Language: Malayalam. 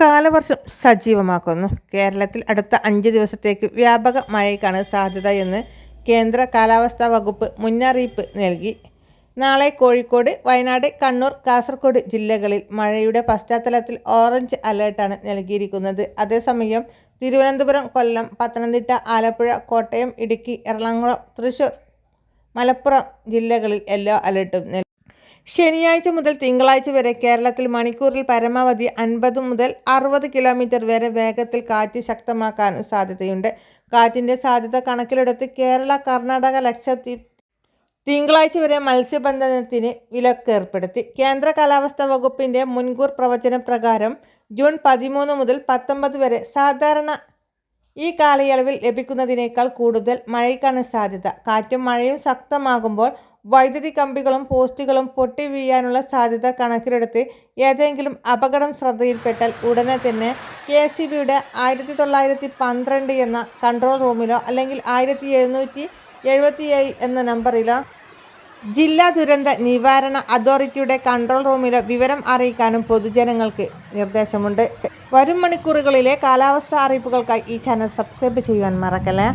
കാലവർഷം സജീവമാക്കുന്നു. കേരളത്തിൽ അടുത്ത 5 ദിവസത്തേക്ക് വ്യാപക മഴയ്ക്കാണ് സാധ്യതയെന്ന് കേന്ദ്ര കാലാവസ്ഥാ വകുപ്പ് മുന്നറിയിപ്പ് നൽകി. നാളെ കോഴിക്കോട്, വയനാട്, കണ്ണൂർ, കാസർഗോഡ് ജില്ലകളിൽ മഴയുടെ പശ്ചാത്തലത്തിൽ ഓറഞ്ച് അലേർട്ടാണ് നൽകിയിരിക്കുന്നത്. അതേസമയം തിരുവനന്തപുരം, കൊല്ലം, പത്തനംതിട്ട, ആലപ്പുഴ, കോട്ടയം, ഇടുക്കി, എറണാകുളം, തൃശൂർ, മലപ്പുറം ജില്ലകളിൽ യെല്ലോ അലേർട്ടും നൽകി. ശനിയാഴ്ച മുതൽ തിങ്കളാഴ്ച വരെ കേരളത്തിൽ മണിക്കൂറിൽ പരമാവധി 50 മുതൽ 60 കിലോമീറ്റർ വരെ വേഗത്തിൽ കാറ്റ് ശക്തമാക്കാനും സാധ്യതയുണ്ട്. കാറ്റിന്റെ സാധ്യത കണക്കിലെടുത്ത് കേരള, കർണാടക, ലക്ഷദ്വീപ് തിങ്കളാഴ്ച വരെ മത്സ്യബന്ധനത്തിന് വിലക്കേർപ്പെടുത്തി. കേന്ദ്ര കാലാവസ്ഥാ വകുപ്പിന്റെ മുൻകൂർ പ്രവചന പ്രകാരം ജൂൺ 13 മുതൽ 19 വരെ സാധാരണ ഈ കാലയളവിൽ ലഭിക്കുന്നതിനേക്കാൾ കൂടുതൽ മഴയ്ക്കാണ് സാധ്യത. കാറ്റും മഴയും ശക്തമാകുമ്പോൾ വൈദ്യുതി കമ്പികളും പോസ്റ്റുകളും പൊട്ടി വീഴാനുള്ള സാധ്യത കണക്കിലെടുത്ത് ഏതെങ്കിലും അപകടം ശ്രദ്ധയിൽപ്പെട്ടാൽ ഉടനെ തന്നെ KSEBയുടെ 1912 എന്ന കൺട്രോൾ റൂമിലോ അല്ലെങ്കിൽ 1777 എന്ന നമ്പറിലോ ജില്ലാ ദുരന്ത നിവാരണ അതോറിറ്റിയുടെ കൺട്രോൾ റൂമിലോ വിവരം അറിയിക്കാനും പൊതുജനങ്ങൾക്ക് നിർദ്ദേശമുണ്ട്. വരും മണിക്കൂറുകളിലെ കാലാവസ്ഥാ അറിയിപ്പുകൾക്കായി ഈ ചാനൽ സബ്സ്ക്രൈബ് ചെയ്യുവാൻ മറക്കല്ലേ.